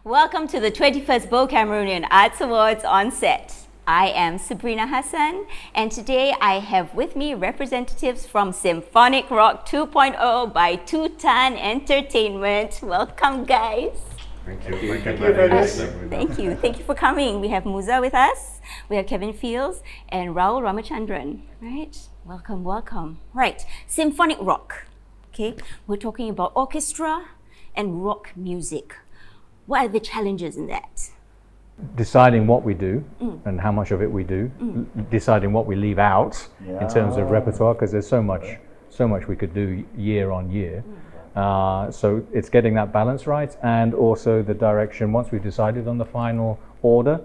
Welcome to the 21st Bow Cameroonian Arts Awards on set. I am Sabrina Hassan, and today I have with me representatives from Symphonic Rock 2.0 by Tutan Entertainment. Welcome, guys. Thank you. Thank you. Thank you for coming. We have Muzza with us, we have Kevin Fields, and Rahul Ramachandran. Right? Welcome. Right, Symphonic Rock. Okay, we're talking about orchestra and rock music. What are the challenges in that? Deciding what we do and how much of it we do, deciding what we leave out in terms of repertoire, because there's so much we could do year on year. So it's getting that balance right, and also the direction. Once we've decided on the final order,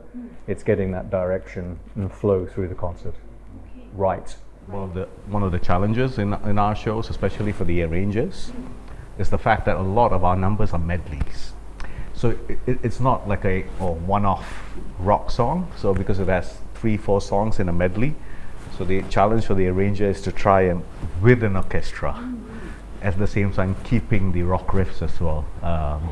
it's getting that direction and flow through the concert right. One of the challenges in our shows, especially for the arrangers, is the fact that a lot of our numbers are medleys. So it's not like a one-off rock song. So because it has 3-4 songs in a medley, so the challenge for the arranger is to try and with an orchestra, at the same time keeping the rock riffs as well.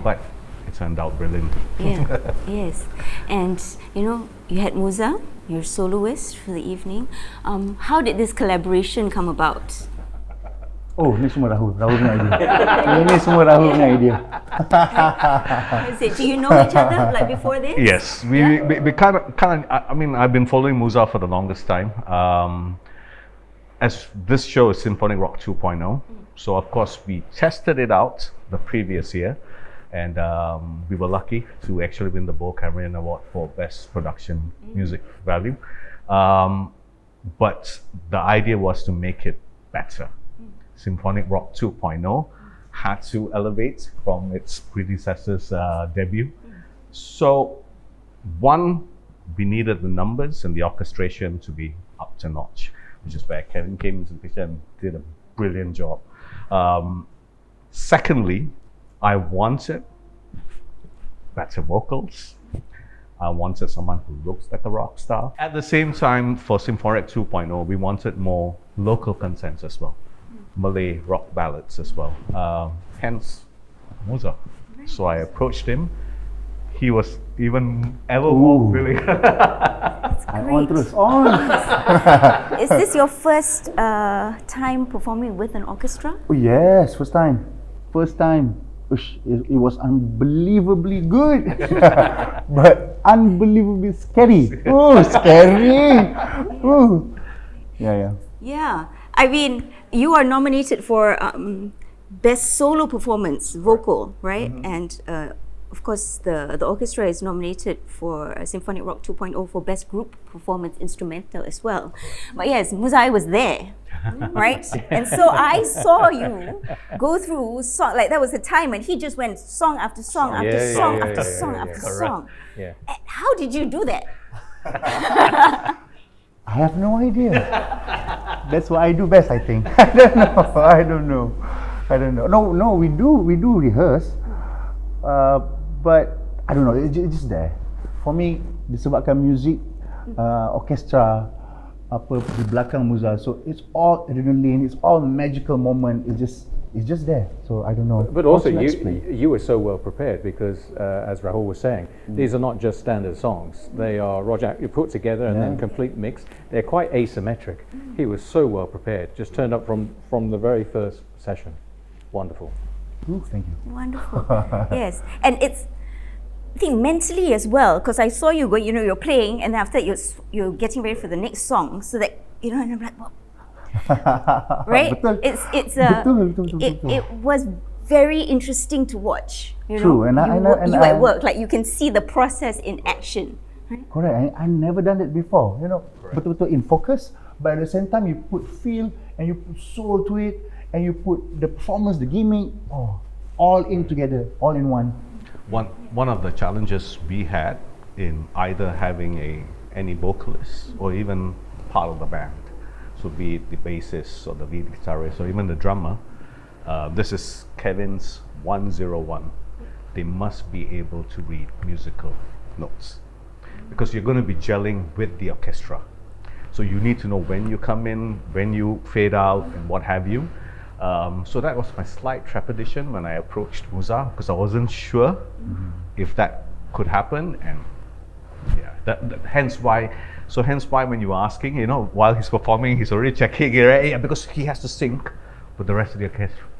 But it turned out brilliant. Yeah, yes. And you had Muzza, your soloist for the evening. How did this collaboration come about? Oh, ni semua Rahul punya idea. Ini semua Rahul punya idea. Do you know each other like before this? Yes, we kind of. I mean, I've been following Muzza for the longest time. As this show is Symphonic Rock 2.0, so of course we tested it out the previous year, and we were lucky to actually win the Bow Cameroonian Award for Best Production Music Value. But the idea was to make it better. Symphonic Rock 2.0 had to elevate from its predecessor's debut. So, one, we needed the numbers and the orchestration to be up to notch, which is where Kevin came into the picture and did a brilliant job. Secondly, I wanted better vocals. I wanted someone who looks like a rock star. At the same time, for Symphonic 2.0, we wanted more local content as well. Malay rock ballads as well. Hence, Muzza. So I approached him. He was even ever more willing. On terus, on. Is this your first time performing with an orchestra? Oh yes, first time. Ush, it was unbelievably good, but unbelievably scary. Oh, scary. Oh, yeah. Yeah, I mean, you are nominated for Best Solo Performance, Vocal, right? And of course, the orchestra is nominated for Symphonic Rock 2.0 for Best Group Performance Instrumental as well. But yes, Muzza was there, right? And so I saw you go through song, like that was the time, and he just went song after song after song after song. Yeah. And how did you do that? I have no idea. That's what I do best, I think. I don't know. No, we do rehearse, but I don't know. It's just there. For me, disebabkan music, orchestra, apa di belakang Muzza. So it's all adrenaline. It's all magical moment. It's just there. So I don't know. But also, you were so well prepared because, as Rahul was saying, these are not just standard songs. They are you put together and then complete mix. They're quite asymmetric. He was so well prepared. Just turned up from the very first session. Wonderful. Ooh, thank you. Wonderful. Yes, and it's, I think, mentally as well, because I saw you go. You're playing, and after you're getting ready for the next song, so that and I'm like, well, right? Betul. It was very interesting to watch. True, and you at work, like you can see the process in action. Right? Correct. I never done it before. Betul-betul in focus, but at the same time you put feel and you put soul to it, and you put the performance, the gimmick, all in together, all in one. One of the challenges we had in either having any vocalist or even part of the band, so be it the bassist or the lead guitarist or even the drummer, this is Kevin's 101. They must be able to read musical notes because you're going to be gelling with the orchestra. So you need to know when you come in, when you fade out, and what have you. So that was my slight trepidation when I approached Muzza, because I wasn't sure if that could happen, and yeah, hence why. So hence why when you were asking, while he's performing, he's already checking it, right? Yeah, because he has to sync with the rest of the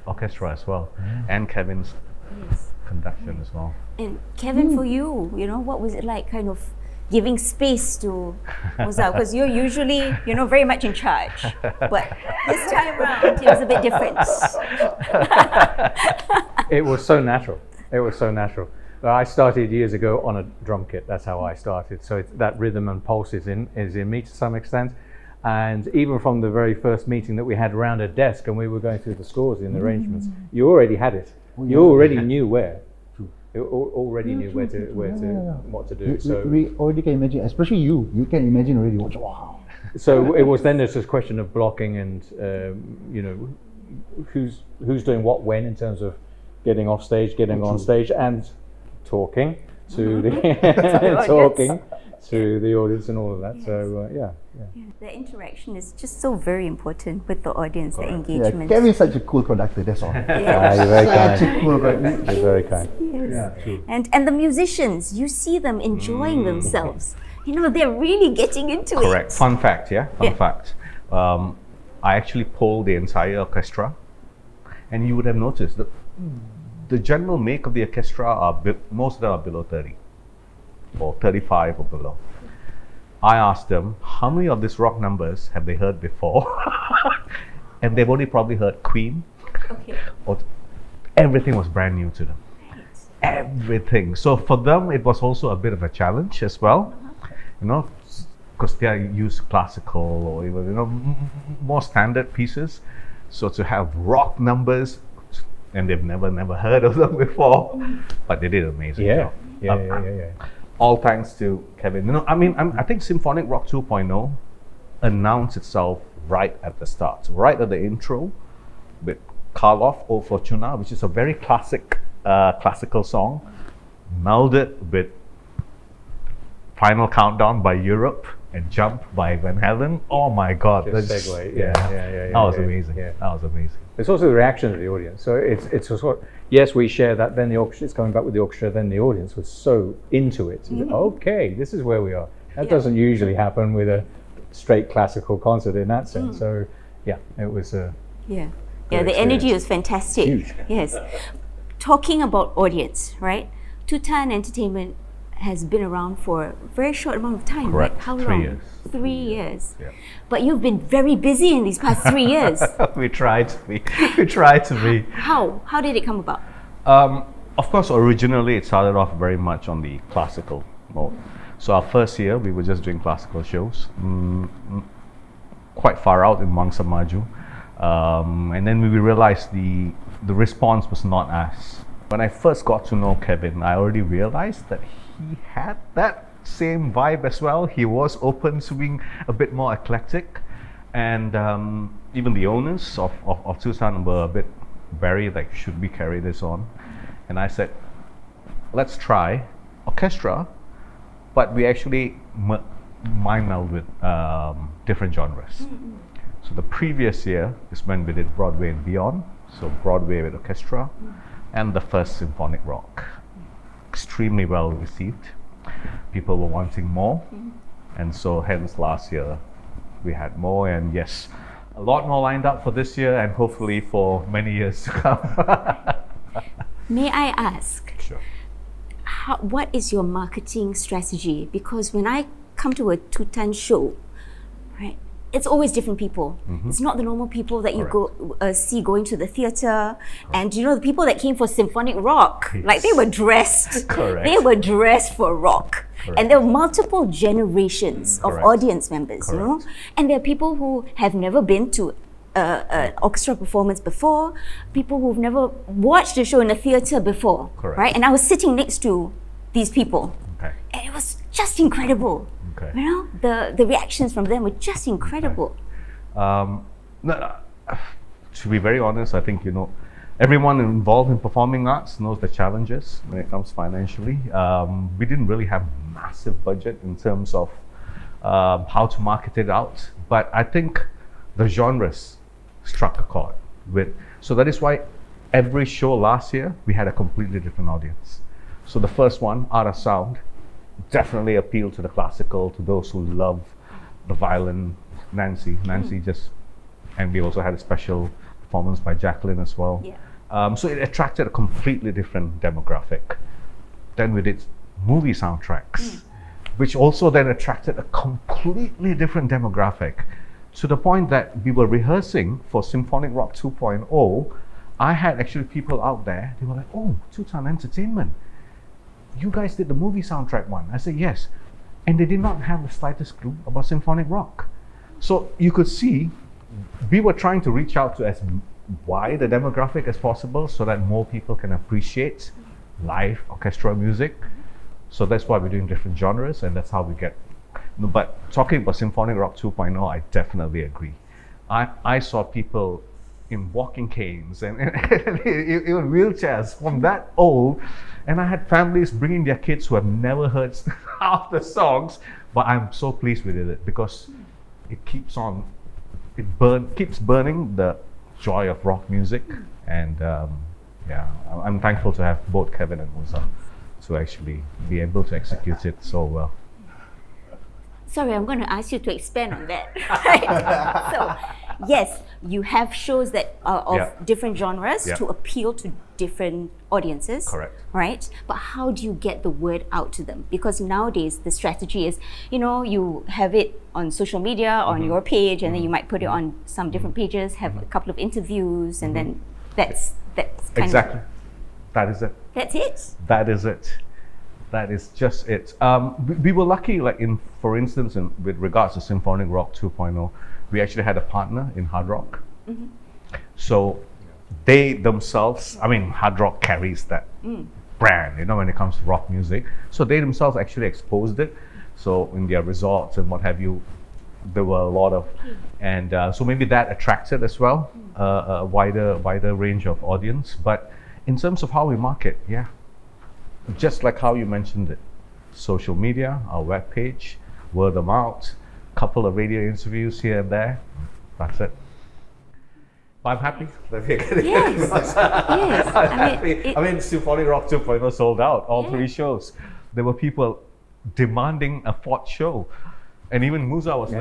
orchestra as well, and Kevin's conduction as well. And Kevin, for you, what was it like, kind of giving space to Muzza? Because you're usually, very much in charge, but this time around, it was a bit different. It was so natural. It was so natural. I started years ago on a drum kit. That's how I started. So that rhythm and pulse is in me to some extent. And even from the very first meeting that we had around a desk and we were going through the scores and the arrangements, you already had it. You already knew where. You already knew what to do. So we already can imagine, especially you. You can imagine already. Wow. So it was then just a question of blocking and who's doing what when in terms of getting off stage, getting on stage, and talking to the audience and all of that. Yes. So yeah. The interaction is just so very important with the audience, the Yeah, engagement. Kevin's such a cool conductor. That's all. You're very kind. Such a cool conductor. You're very kind. Yes. Yeah, true. And the musicians, you see them enjoying themselves. They're really getting into Correct. it. Fun fact, Fun fact. I actually polled the entire orchestra, and you would have noticed that the general make of the orchestra most of them are below 30 or 35 or below. I asked them how many of these rock numbers have they heard before, and they've only probably heard Queen. Okay. Or everything was brand new to them. Everything. So for them, it was also a bit of a challenge as well, because they are used to classical or even more standard pieces. So to have rock numbers, and they've never heard of them before, but they did an amazing job. Yeah. All thanks to Kevin. I think Symphonic Rock 2.0 announced itself right at the start, right at the intro, with Karloff O Fortuna, which is a very classical song, melded with Final Countdown by Europe and Jump by Van Halen. Oh my God! Just segue. Yeah. That was amazing. Yeah. That was amazing. It's also the reaction of the audience. So it's a sort of, yes, we share that, then the orchestra, it's coming back with the orchestra, then the audience was so into it. Okay, this is where we are. That doesn't usually happen with a straight classical concert in that sense. So yeah, it was The experience. energy was fantastic. Huge. Yes. Talking about audience, right? Tutan Entertainment has been around for a very short amount of time, Correct. right? How 3 long? years. 3 years. Yeah. But you've been very busy in these past 3 years. We tried to be. We tried to be. How? How did it come about? Of course, originally it started off very much on the classical mode. So our first year, we were just doing classical shows, quite far out in Mangsa Maju. And then we realized the response was not as. When I first got to know Kevin, I already realized that he had that same vibe as well. He was open to being a bit more eclectic, and even the owners of Tutan were a bit very like, should we carry this on? And I said, let's try orchestra, but we actually mind meld with different genres. So the previous year is when we did Broadway and Beyond, so Broadway with orchestra, and the first Symphonic Rock. Extremely well received. People were wanting more, and so hence last year we had more, and yes, a lot more lined up for this year and hopefully for many years to come. May I ask, Sure. what is your marketing strategy? Because when I come to a Tutan show, right, it's always different people. It's not the normal people that you see going to the theatre. And the people that came for Symphonic Rock, like they were dressed. Correct. They were dressed for rock. Correct. And there were multiple generations of Correct. audience members, Correct. And there are people who have never been to an orchestra performance before, people who've never watched a show in a theatre before, Correct. right? And I was sitting next to these people. Okay. And it was just incredible. Okay. The reactions from them were just incredible. No, to be very honest, I think everyone involved in performing arts knows the challenges when it comes financially. We didn't really have massive budget in terms of how to market it out, but I think the genres struck a chord with. So that is why every show last year we had a completely different audience. So the first one, Art of Sound, definitely appealed to the classical, to those who love the violin. Nancy just, and we also had a special performance by Jacqueline as well. Yeah. So it attracted a completely different demographic. Then we did movie soundtracks, which also then attracted a completely different demographic, to the point that we were rehearsing for Symphonic Rock 2.0. I had actually people out there, they were like, oh, Tutan Entertainment, you guys did the movie soundtrack one. I said, yes. And they did not have the slightest clue about Symphonic Rock. So you could see, we were trying to reach out to as wide a demographic as possible so that more people can appreciate live orchestral music. So that's why we're doing different genres, and that's how we get. No, but talking about Symphonic Rock 2.0, I definitely agree. I saw people in walking canes and even wheelchairs from that old, and I had families bringing their kids who have never heard half the songs, but I'm so pleased with it because it keeps on, keeps burning the joy of rock music, and yeah, I'm thankful to have both Kevin and Muzza to actually be able to execute it so well. Sorry, I'm going to ask you to expand on that. Right? So, yes, you have shows that are of different genres to appeal to different audiences. Correct. Right? But how do you get the word out to them? Because nowadays the strategy is, you have it on social media, on your page, and then you might put it on some different pages, have a couple of interviews, and then that's kind exactly. of... That is it. That's it? That is it. That is just it. We were lucky, like for instance, with regards to Symphonic Rock 2.0, we actually had a partner in hard rock. So they themselves, I mean, hard rock carries that brand, when it comes to rock music. So they themselves actually exposed it. So in their resorts and what have you, there were a lot of, and so maybe that attracted as well a wider range of audience. But in terms of how we market, just like how you mentioned it, social media, our webpage, word of mouth, couple of radio interviews here and there. That's it. But I'm happy. Yes. I'm happy. I mean, Symphonic Rock 2.0 sold out, all 3 shows. There were people demanding a 4th show. And even Muzza was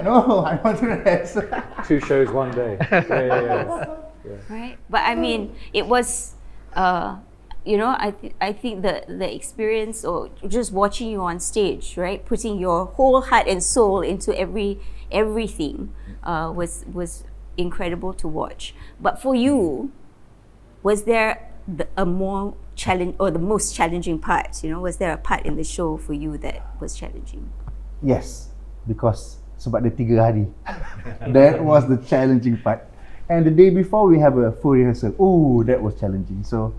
No, I want to rest. 2 shows one day. Right? But I mean, it was, I think the experience, or just watching you on stage, right, putting your whole heart and soul into everything, was incredible to watch. But for you, was there a more challenge, or the most challenging part? Was there a part in the show for you that was challenging? Yes, because sebab dia 3 hari. That was the challenging part. And the day before we have a full rehearsal. Oh, that was challenging. So,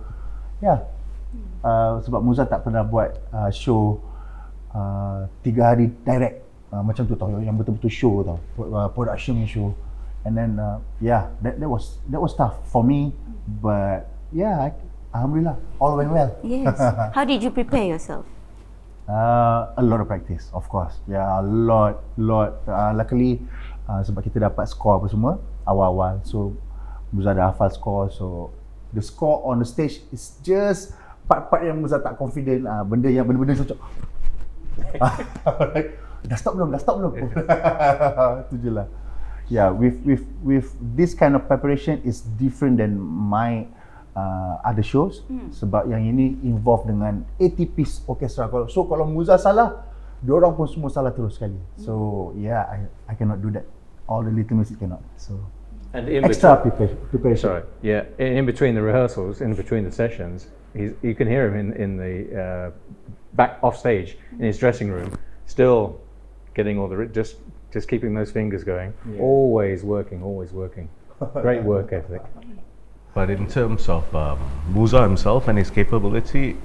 sebab Muzza tak pernah buat show 3 hari direct macam tu tau, yang betul-betul show tau, production show. And then that was tough for me, but alhamdulillah, all went well. Yes. How did you prepare yourself? A lot of practice, of course. A lot. Luckily, sebab kita dapat score apa semua awal-awal, so Muzza dah hafal score, so the score on the stage is just part-part yang Muzza tak confident, benda-benda cocok. Dah stop belum? Itu je lah. With this kind of preparation is different than my other shows, sebab yang ini involve dengan 80 piece orchestra. So kalau Muzza salah, diorang pun semua salah terus sekali. So I cannot do that. All the little music cannot. So and in extra preparation. Sorry, in between the rehearsals, in between the sessions, you can hear him in the back off stage in his dressing room, still getting all the just keeping those fingers going, always working. Great work ethic. But in terms of Muzza himself and his capability,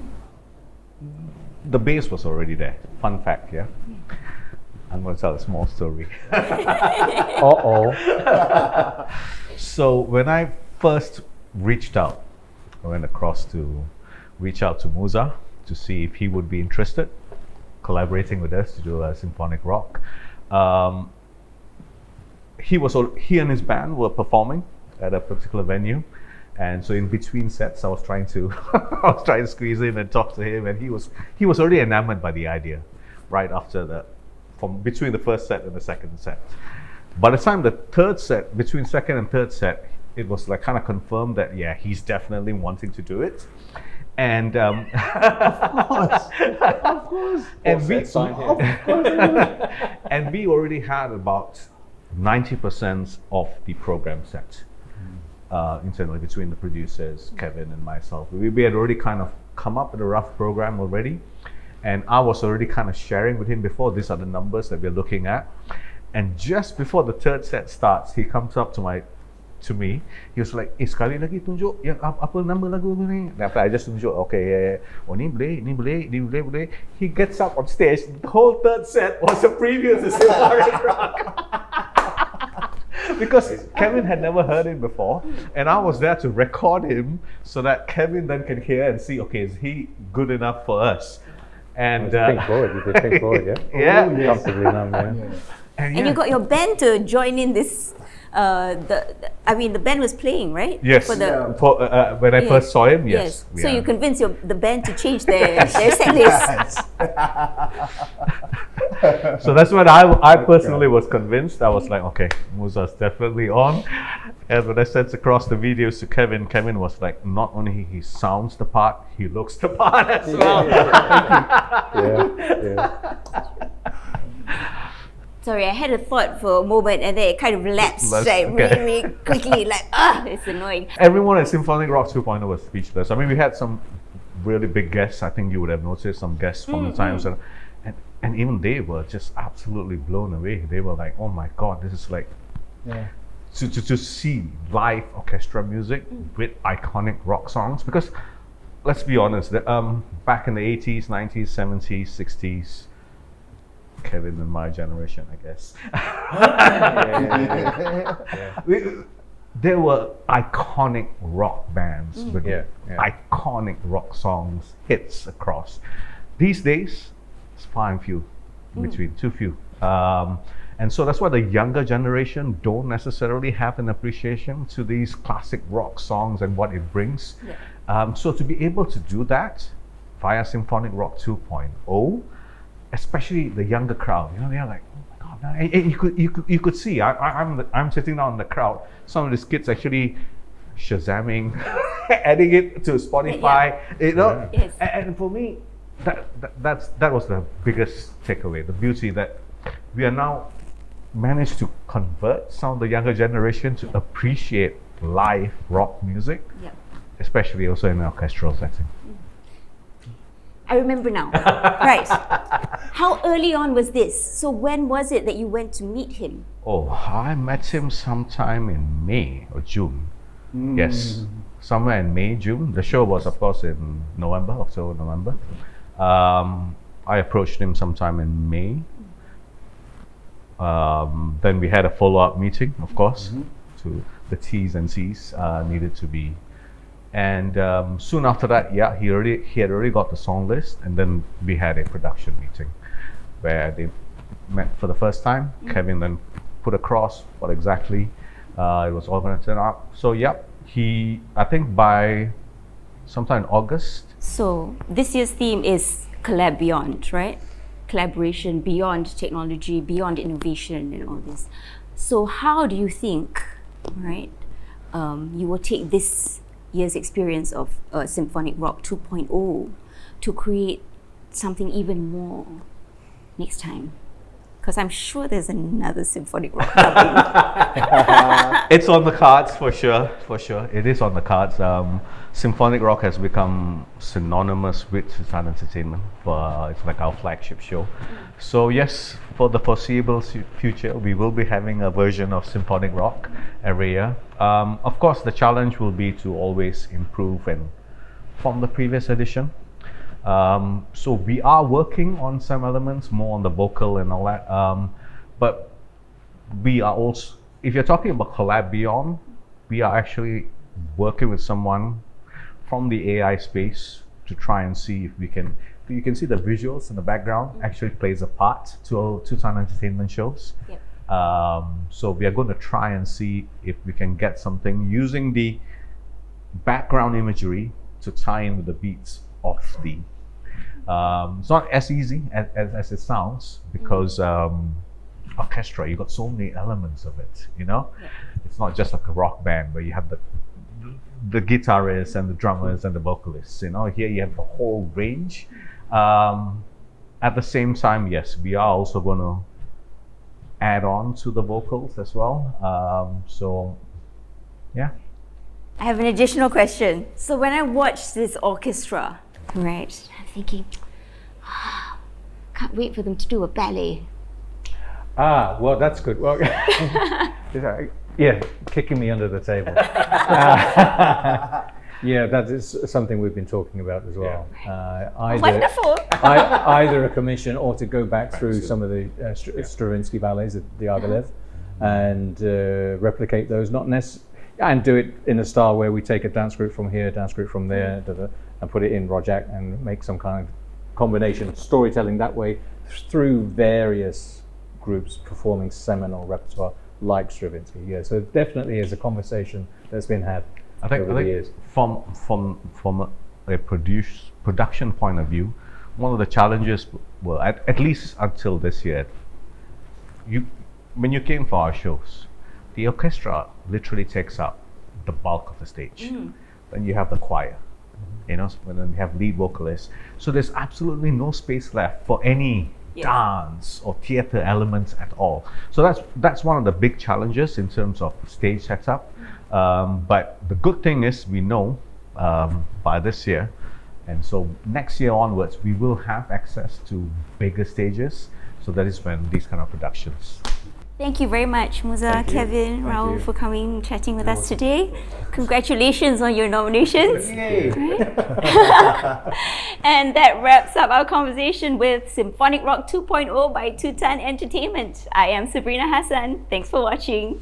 the base was already there. Fun fact, I'm going to tell a small story. So when I first reached out, I went across to reach out to Muzza to see if he would be interested collaborating with us to do a Symphonic Rock. He and his band were performing at a particular venue, And so in between sets, I was trying to I was trying to squeeze in and talk to him, and he was already enamored by the idea, right after from between the first set and the second set. By the time the third set, between second and third set, it was like kind of confirmed that yeah, he's definitely wanting to do it. And Of course. and we Signed here. and we already had about 90% of the program set internally between the producers, Kevin and myself. We had already kind of come up with a rough program already, and I was already kind of sharing with him before, these are the numbers that we're looking at. And just before the third set starts, he comes up to me, he was like, sekali lagi tunjuk yang apa nama lagu ni. And after I just tunjuk, okay, yeah. Oh ni boleh. He gets up on stage, the whole third set was a preview to Symphonic Rock. Because Kevin had never heard it before, and I was there to record him so that Kevin then can hear and see, okay, is he good enough for us? And Pink Floyd, you did Pink Floyd, yeah? yeah. Comfortably numb, yeah. And you got your band to join in this. The band was playing, right? Yes. For the, When I first saw him, yes. So you convinced the band to change their set list. So that's when I personally was convinced. I was like, okay, Muzza's definitely on. And when I sent across the videos to Kevin, Kevin was like, not only he sounds the part, he looks the part as well. Yeah. Sorry, I had a thought for a moment and then it kind of lapsed really quickly. It's annoying. Everyone at Symphonic Rock 2.0 was speechless. I mean, we had some really big guests. I think you would have noticed some guests from the times. And even they were just absolutely blown away. They were like, oh my God, this is like... Yeah. To see live orchestra music with iconic rock songs. Because, let's be honest, back in the 80s, 90s, 70s, 60s, Kevin and my generation, I guess. There were iconic rock bands with iconic rock songs, hits across. These days, it's far and few between, too few. And so that's why the younger generation don't necessarily have an appreciation to these classic rock songs and what it brings. So to be able to do that via Symphonic Rock 2.0, especially the younger crowd, they're like, oh my God! And you could see. I'm sitting down in the crowd. Some of these kids actually shazamming, adding it to Spotify. Yes. And for me, that was the biggest takeaway. The beauty that we are now managed to convert some of the younger generation to appreciate live rock music, especially also in an orchestral setting. I remember now. Right. How early on was this? So when was it that you went to meet him? Oh, I met him sometime in May or June. Yes, somewhere in May, June. The show was, of course, in October, November. I approached him sometime in May. Then we had a follow-up meeting, of course, to the T's and C's needed to be. And soon after that, he had already got the song list, and then we had a production meeting where they met for the first time. Kevin then put across what exactly it was all going to turn out. So I think by sometime in August. So this year's theme is Collab Beyond, right? Collaboration beyond technology, beyond innovation and all this. So how do you think, right, you will take this year's experience of Symphonic Rock 2.0 to create something even more next time? Because I'm sure there's another Symphonic Rock coming. It's on the cards for sure. It is on the cards. Symphonic Rock has become synonymous with Tutan Entertainment. It's like our flagship show. So yes, for the foreseeable future, we will be having a version of Symphonic Rock every year. Of course, the challenge will be to always improve and from the previous edition. So we are working on some elements, more on the vocal and all that. But we are also, if you're talking about Collab Beyond, we are actually working with someone from the AI space to try and see if we can. You can see the visuals in the background actually plays a part to Tutan Entertainment shows. So we are going to try and see if we can get something using the background imagery to tie in with the beats of the. It's not as easy as it sounds because orchestra, you got so many elements of it. You know, it's not just like a rock band where you have the guitarists and the drummers and the vocalists. You know, here you have the whole range. At the same time, yes, we are also going to add on to the vocals as well. So, yeah. I have an additional question. So when I watch this orchestra, right, I'm thinking, can't wait for them to do a ballet. Well, that's good. Well, yeah, kicking me under the table. Yeah, that is something we've been talking about as well. Wonderful. Either a commission or to go back through some of the Stravinsky ballets, the Diaghilev, and replicate those, and do it in a style where we take a dance group from here, dance group from there, and put it in Rojak and make some kind of combination storytelling that way through various groups performing seminal repertoire like Stravinsky. Yeah, so it definitely is a conversation that's been had. I think from a production point of view, one of the challenges, well, at least until this year, when you came for our shows, the orchestra literally takes up the bulk of the stage. Then you have the choir, you know, and then you have lead vocalists. So there's absolutely no space left for any dance or theatre elements at all. So that's one of the big challenges in terms of stage setup. But the good thing is we know by this year, and so next year onwards we will have access to bigger stages. So that is when these kind of productions. Thank you very much, Muzza, Kevin, Rahul, for coming chatting with us today. Congratulations on your nominations. Yay! And that wraps up our conversation with Symphonic Rock 2.0 by Tutan Entertainment. I am Sabrina Hassan. Thanks for watching.